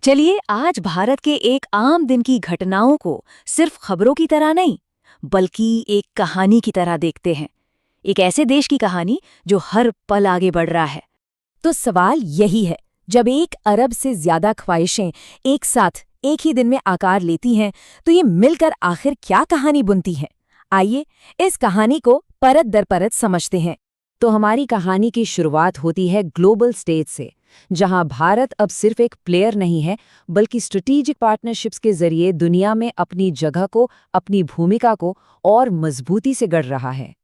चलिए आज भारत के एक आम दिन की घटनाओं को सिर्फ खबरों की तरह नहीं, बल्कि एक कहानी की तरह देखते हैं। एक ऐसे देश की कहानी जो हर पल आगे बढ़ रहा है। तो सवाल यही है, जब 1 अरब से ज्यादा ख्वाहिशें एक साथ एक ही दिन में आकार लेती हैं, तो ये मिलकर आखिर क्या कहानी बुनती हैं? आइए इस कहानी को परत दर परत समझते हैं। तो हमारी कहानी की शुरुआत होती है ग्लोबल स्टेज से, जहां भारत अब सिर्फ एक प्लेयर नहीं है, बल्कि स्ट्रेटेजिक पार्टनरशिप्स के जरिए दुनिया में अपनी जगह को, अपनी भूमिका को और मजबूती से गढ़ रहा है।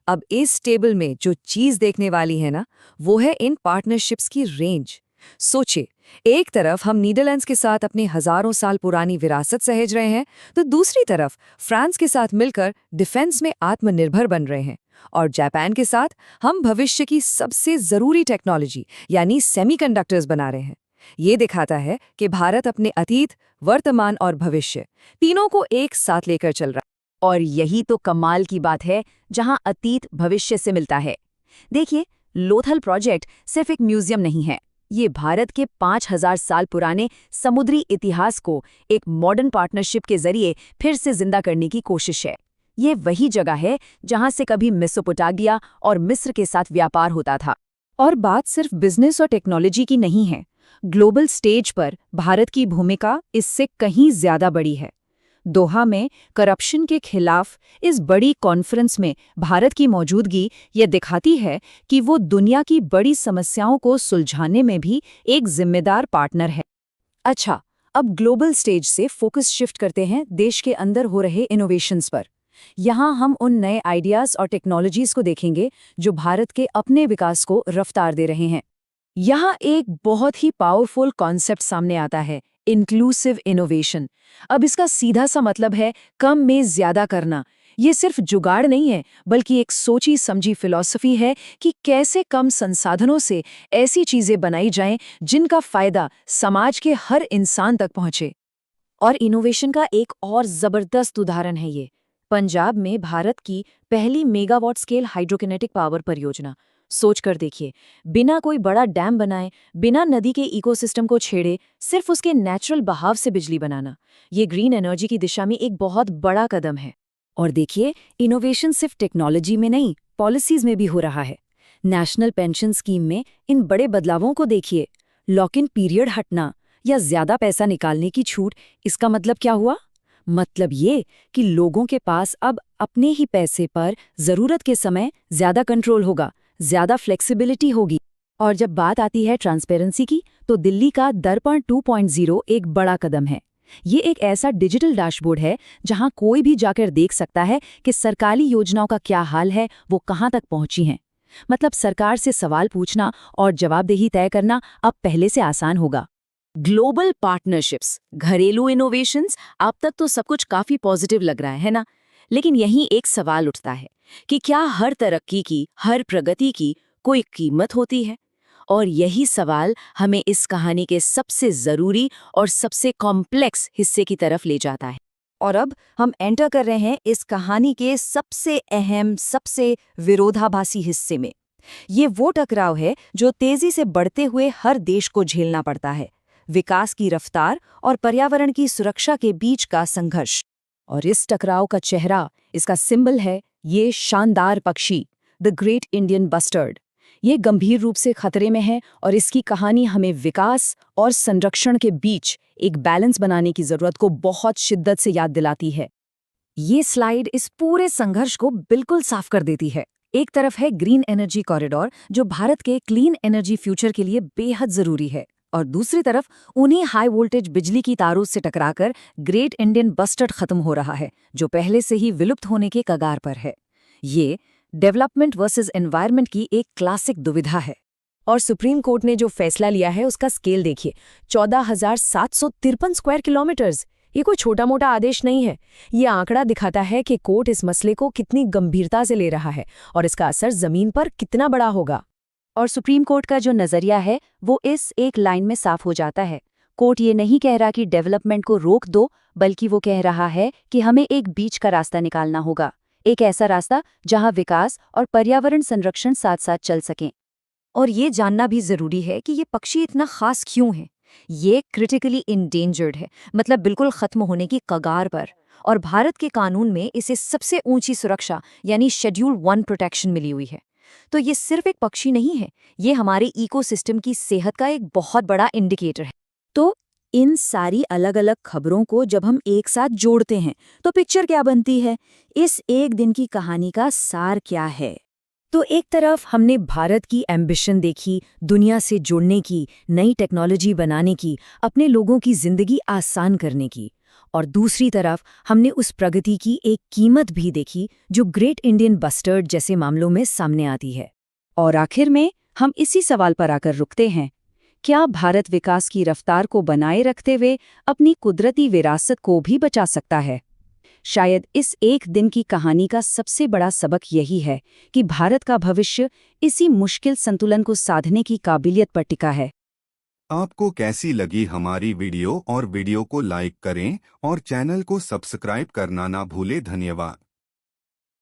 अब इस टेबल में जो चीज देखने वाली है ना, वो है इन पार्टनरशिप्स की रेंज। सोचिए, एक तरफ हम नीदरलैंड्स के साथ अपनी हजारों साल पुरानी विरासत सहेज रहे हैं, तो दूसरी तरफ फ्रांस के साथ मिलकर डिफेंस में आत्मनिर्भर बन रहे हैं, और जापान के साथ हम भविष्य की सबसे जरूरी टेक्नोलॉजी यानी सेमीकंडक्टर्स बना रहे हैं। ये दिखाता है कि भारत अपने अतीत, वर्तमान और भविष्य तीनों को एक साथ लेकर चल रहा है। और यही तो कमाल की बात है, जहां अतीत भविष्य से मिलता है। देखिए, लोथल प्रोजेक्ट सिर्फ एक म्यूजियम नहीं है, ये भारत के 5000 साल पुराने समुद्री इतिहास को एक मॉडर्न पार्टनरशिप के जरिए फिर से जिंदा करने की कोशिश है। ये वही जगह है जहां से कभी मेसोपोटामिया और मिस्र के साथ व्यापार होता था। और बात सिर्फ बिजनेस और टेक्नोलॉजी की नहीं है। ग्लोबल स्टेज पर भारत की भूमिका इससे कहीं ज्यादा बड़ी है। दोहा में करप्शन के खिलाफ इस बड़ी कॉन्फ्रेंस में भारत की मौजूदगी ये दिखाती है कि वो दुनिया की बड़ी समस्याओं को सुलझाने में भी एक जिम्मेदार पार्टनर है। अच्छा, अब ग्लोबल स्टेज से फोकस शिफ्ट करते हैं देश के अंदर हो रहे इनोवेशंस पर। यहाँ हम उन नए आइडियाज और टेक्नोलॉजीज को देखेंगे जो भारत के अपने विकास को रफ्तार दे रहे हैं। यहाँ एक बहुत ही पावरफुल कॉन्सेप्ट सामने आता है, इंक्लूसिव इनोवेशन। अब इसका सीधा सा मतलब है कम में ज्यादा करना। ये सिर्फ जुगाड़ नहीं है, बल्कि एक सोची समझी फिलॉसफी है कि कैसे कम संसाधनों से ऐसी चीजें बनाई जाएं जिनका फायदा समाज के हर इंसान तक पहुंचे। और इनोवेशन का एक और जबरदस्त उदाहरण है ये, पंजाब में भारत की पहली मेगावाट स्केल हाइड्रोकिनेटिक पावर परियोजना। सोच कर देखिए, बिना कोई बड़ा डैम बनाए, बिना नदी के इकोसिस्टम को छेड़े, सिर्फ उसके नेचुरल बहाव से बिजली बनाना, ये ग्रीन एनर्जी की दिशा में एक बहुत बड़ा कदम है। और देखिए, इनोवेशन सिर्फ टेक्नोलॉजी में नहीं, पॉलिसीज में भी हो रहा है। नेशनल पेंशन स्कीम में इन बड़े बदलावों को देखिए। लॉक इन पीरियड हटना या ज्यादा पैसा निकालने की छूट, इसका मतलब क्या हुआ? मतलब ये कि लोगों के पास अब अपने ही पैसे पर जरूरत के समय ज्यादा कंट्रोल होगा, ज्यादा फ्लेक्सिबिलिटी होगी। और जब बात आती है ट्रांसपेरेंसी की, तो दिल्ली का दर्पण 2.0 एक बड़ा कदम है। ये एक ऐसा डिजिटल डैशबोर्ड है जहां कोई भी जाकर देख सकता है कि सरकारी योजनाओं का क्या हाल है, वो कहां तक पहुंची हैं। मतलब सरकार से सवाल पूछना और जवाबदेही तय करना अब पहले से आसान होगा। ग्लोबल पार्टनरशिप्स, घरेलू इनोवेशंस, अब तक तो सब कुछ काफी पॉजिटिव लग रहा है ना? लेकिन यहीं एक सवाल उठता है कि क्या हर तरक्की की, हर प्रगति की कोई कीमत होती है? और यही सवाल हमें इस कहानी के सबसे जरूरी और सबसे कॉम्प्लेक्स हिस्से की तरफ ले जाता है। और अब हम एंटर कर रहे हैं इस कहानी के सबसे अहम, सबसे विरोधाभासी हिस्से में। ये वो टकराव है जो तेजी से बढ़ते हुए हर देश को झेलना पड़ता है, विकास की रफ्तार और पर्यावरण की सुरक्षा के बीच का संघर्ष। और इस टकराव का चेहरा, इसका सिंबल है ये शानदार पक्षी, द ग्रेट इंडियन बस्टर्ड। ये गंभीर रूप से खतरे में है और इसकी कहानी हमें विकास और संरक्षण के बीच एक बैलेंस बनाने की जरूरत को बहुत शिद्दत से याद दिलाती है। ये स्लाइड इस पूरे संघर्ष को बिल्कुल साफ कर देती है। एक तरफ है ग्रीन एनर्जी कॉरिडोर, जो भारत के क्लीन एनर्जी फ्यूचर के लिए बेहद जरूरी है, और दूसरी तरफ उन्हीं हाई वोल्टेज बिजली की तारों से टकराकर ग्रेट इंडियन बस्टर्ड खत्म हो रहा है, जो पहले से ही विलुप्त होने के कगार पर है। ये डेवलपमेंट वर्सेस एनवायरनमेंट की एक क्लासिक दुविधा है। और सुप्रीम कोर्ट ने जो फैसला लिया है उसका स्केल देखिए, 14,753 स्क्वायर किलोमीटर्स। ये कोई छोटा मोटा आदेश नहीं है। ये आंकड़ा दिखाता है कि कोर्ट इस मसले को कितनी गंभीरता से ले रहा है और इसका असर जमीन पर कितना बड़ा होगा। और सुप्रीम कोर्ट का जो नजरिया है वो इस एक लाइन में साफ हो जाता है। कोर्ट ये नहीं कह रहा कि डेवलपमेंट को रोक दो, बल्कि वो कह रहा है कि हमें एक बीच का रास्ता निकालना होगा, एक ऐसा रास्ता जहां विकास और पर्यावरण संरक्षण साथ साथ चल सकें। और ये जानना भी जरूरी है कि ये पक्षी इतना खास क्यों है। ये क्रिटिकली इंडेंजर्ड है, मतलब बिल्कुल खत्म होने की कगार पर। और भारत के कानून में इसे सबसे ऊंची सुरक्षा यानी शेड्यूल 1 प्रोटेक्शन मिली हुई है। तो ये सिर्फ एक पक्षी नहीं है, ये हमारे इकोसिस्टम की सेहत का एक बहुत बड़ा इंडिकेटर है। तो इन सारी अलग अलग खबरों को जब हम एक साथ जोड़ते हैं तो पिक्चर क्या बनती है? इस एक दिन की कहानी का सार क्या है? तो एक तरफ हमने भारत की एम्बिशन देखी, दुनिया से जुड़ने की, नई टेक्नोलॉजी बनाने की, अपने लोगों की जिंदगी आसान करने की। और दूसरी तरफ हमने उस प्रगति की एक कीमत भी देखी जो ग्रेट इंडियन बस्टर्ड जैसे मामलों में सामने आती है। और आखिर में हम इसी सवाल पर आकर रुकते हैं, क्या भारत विकास की रफ्तार को बनाए रखते हुए अपनी कुदरती विरासत को भी बचा सकता है? शायद इस एक दिन की कहानी का सबसे बड़ा सबक यही है कि भारत का भविष्य इसी मुश्किल संतुलन को साधने की काबिलियत पर टिका है। आपको कैसी लगी हमारी वीडियो? और वीडियो को लाइक करें और चैनल को सब्सक्राइब करना ना भूलें। धन्यवाद।